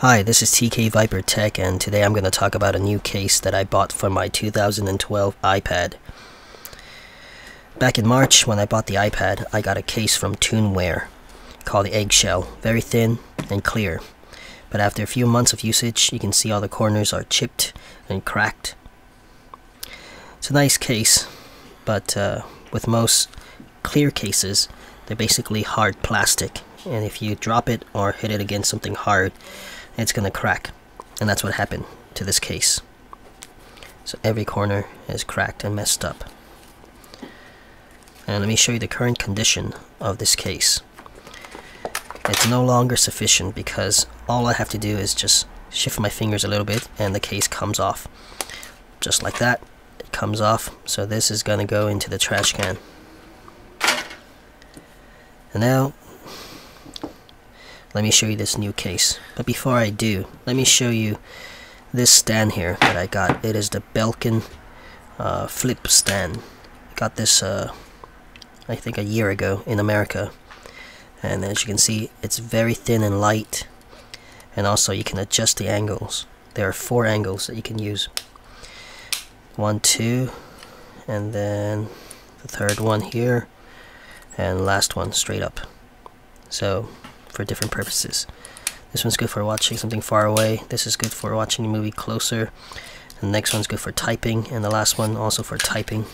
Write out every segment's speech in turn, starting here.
Hi, this is tkviper Tech, and today I'm going to talk about a new case that I bought for my 2012 iPad. Back in March, when I bought the iPad, I got a case from Tuneware called the Eggshell. Very thin and clear. But after a few months of usage, you can see all the corners are chipped and cracked. It's a nice case, but with most clear cases, they're basically hard plastic. And if you drop it or hit it against something hard, it's gonna crack. And that's what happened to this case. So every corner is cracked and messed up. And let me show you the current condition of this case. It's no longer sufficient because all I have to do is just shift my fingers a little bit and the case comes off. Just like that, it comes off. So this is gonna go into the trash can. And now, let me show you this new case. But before I do, let me show you this stand here that I got. It is the Balon flip stand. I got this I think a year ago in America. And as you can see, it's very thin and light. And also you can adjust the angles. There are 4 angles that you can use. 1, 2, and then the third one here, and last one straight up. So for different purposes. This one's good for watching something far away. This is good for watching a movie closer. And the next one's good for typing, and the last one also for typing.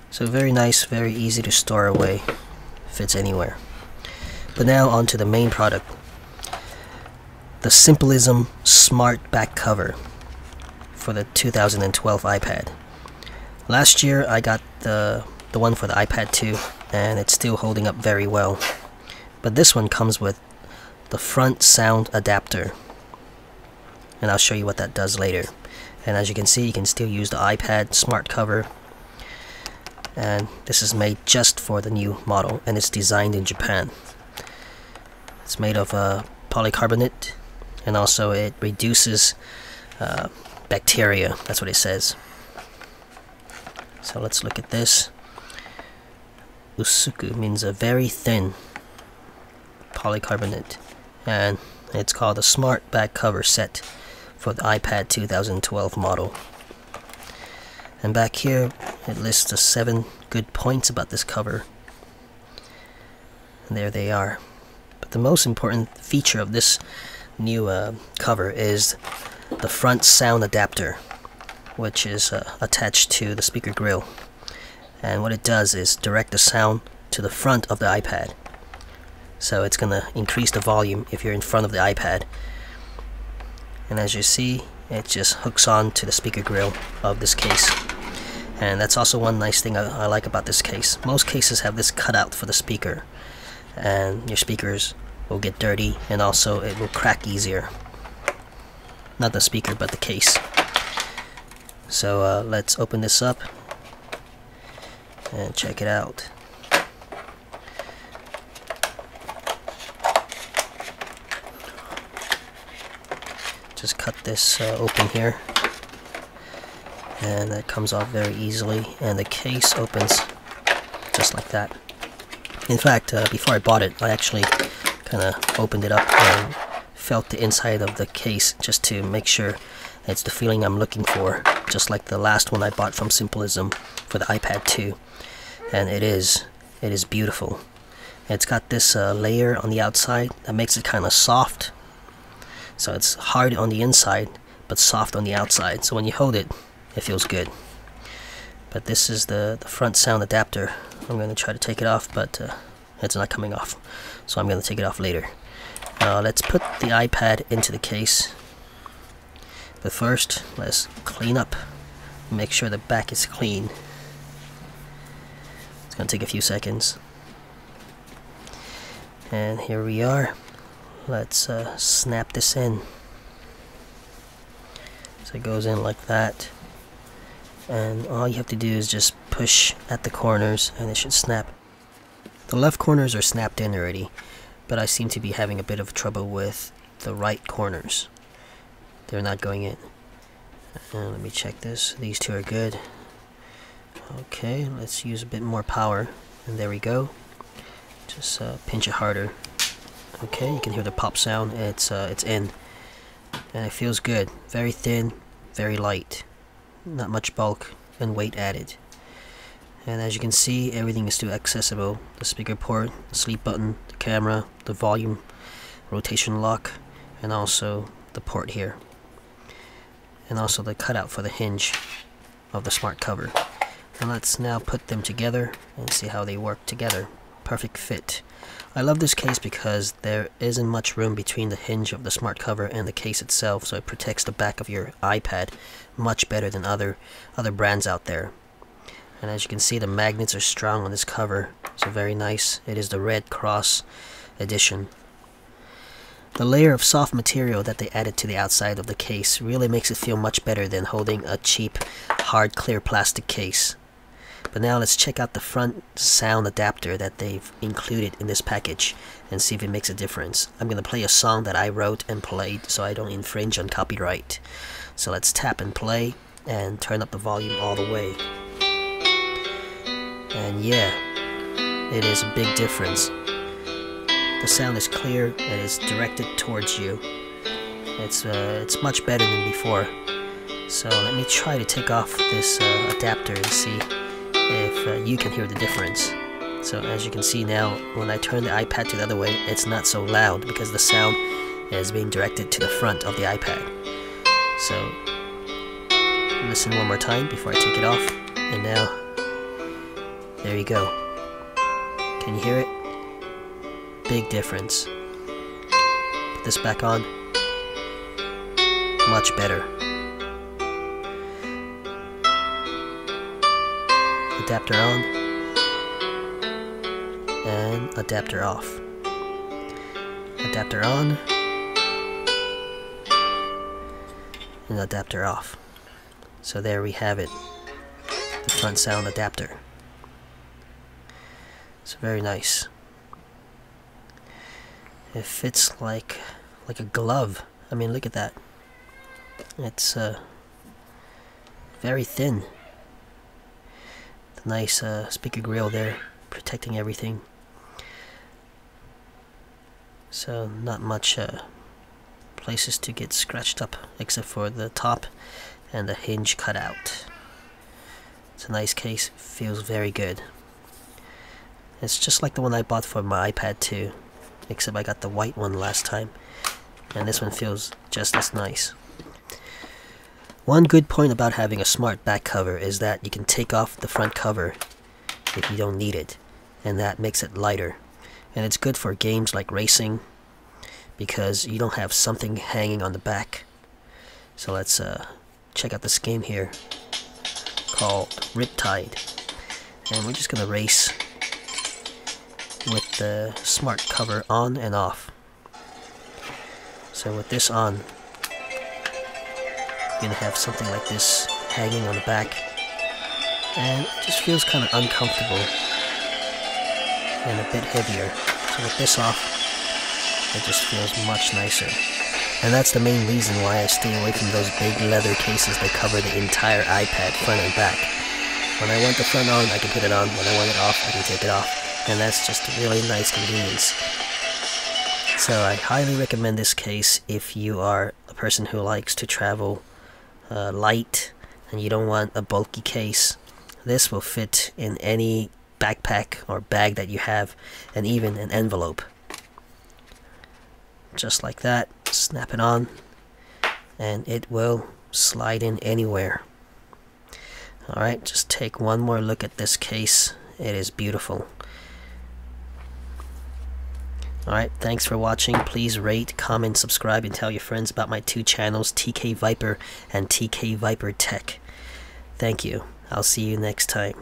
So very nice, very easy to store away. Fits anywhere. But now on to the main product. The Simplism Smart Back Cover for the 2012 iPad. Last year I got the one for the iPad 2, and it's still holding up very well. But this one comes with the front sound adapter, and I'll show you what that does later. And as you can see, you can still use the iPad smart cover, and this is made just for the new model, and it's designed in Japan. It's made of polycarbonate, and also it reduces bacteria. That's what it says. So let's look at this. Usuku means a very thin polycarbonate, and it's called a Smart Back Cover Set for the iPad 2012 model. And back here it lists the 7 good points about this cover, and there they are. But the most important feature of this new cover is the front sound adapter, which is attached to the speaker grill. And what it does is direct the sound to the front of the iPad. So it's gonna increase the volume if you're in front of the iPad. And as you see, it just hooks on to the speaker grill of this case. And that's also one nice thing I like about this case. Most cases have this cutout for the speaker, and your speakers will get dirty, and also it will crack easier. Not the speaker, but the case. So let's open this up and check it out. Just cut this open here, and that comes off very easily, and the case opens just like that. In fact, before I bought it, I actually kind of opened it up and felt the inside of the case just to make sure it's the feeling I'm looking for, just like the last one I bought from Simplism for the iPad 2. And it is beautiful. It's got this layer on the outside that makes it kind of soft. So it's hard on the inside, but soft on the outside. So when you hold it, it feels good. But this is the front sound adapter. I'm going to try to take it off, but it's not coming off. So I'm going to take it off later. Let's put the iPad into the case. But first, let's clean up. Make sure the back is clean. It's going to take a few seconds. And here we are. Let's snap this in. So it goes in like that. And all you have to do is just push at the corners and it should snap. The left corners are snapped in already, but I seem to be having a bit of trouble with the right corners. They're not going in. Let me check this. These two are good. Okay, let's use a bit more power, and there we go. Just pinch it harder. Okay, you can hear the pop sound. It's in, and it feels good. Very thin, very light, not much bulk and weight added. And as you can see, everything is still accessible. The speaker port, the sleep button, the camera, the volume, rotation lock, and also the port here. And also the cutout for the hinge of the smart cover. And let's now put them together and see how they work together. Perfect fit. I love this case because there isn't much room between the hinge of the smart cover and the case itself, so it protects the back of your iPad much better than other brands out there. And as you can see, the magnets are strong on this cover, so very nice. It is the Red Cross edition. The layer of soft material that they added to the outside of the case really makes it feel much better than holding a cheap, hard, clear plastic case. But now let's check out the front sound adapter that they've included in this package and see if it makes a difference. I'm going to play a song that I wrote and played so I don't infringe on copyright. So let's tap and play and turn up the volume all the way. And yeah, it is a big difference. The sound is clear and is directed towards you. It's much better than before. So let me try to take off this adapter and see if you can hear the difference. So as you can see now, when I turn the iPad to the other way, it's not so loud because the sound is being directed to the front of the iPad. So listen one more time before I take it off. And now, there you go. Can you hear it? Big difference. Put this back on. Much better. Adapter on. And adapter off. Adapter on. And adapter off. So there we have it. The front sound adapter. It's very nice. It fits like a glove. I mean, look at that. It's very thin. The nice speaker grill there, protecting everything. So not much places to get scratched up except for the top and the hinge cut out. It's a nice case. Feels very good. It's just like the one I bought for my iPad 2, except I got the white one last time, and this one feels just as nice. One good point about having a smart back cover is that you can take off the front cover if you don't need it, and that makes it lighter. And it's good for games like racing because you don't have something hanging on the back. So let's check out this game here called Riptide, and we're just gonna race with the smart cover on and off. So with this on, you're gonna have something like this hanging on the back, and it just feels kind of uncomfortable and a bit heavier. So with this off, it just feels much nicer. And that's the main reason why I stay away from those big leather cases that cover the entire iPad front and back. When I want the front on, I can put it on. When I want it off, I can take it off. And that's just a really nice convenience. So I highly recommend this case if you are a person who likes to travel light and you don't want a bulky case. This will fit in any backpack or bag that you have, and even an envelope. Just like that, snap it on, and it will slide in anywhere. Alright, just take one more look at this case. It is beautiful. Alright, thanks for watching. Please rate, comment, subscribe, and tell your friends about my two channels, TK Viper and TK Viper Tech. Thank you. I'll see you next time.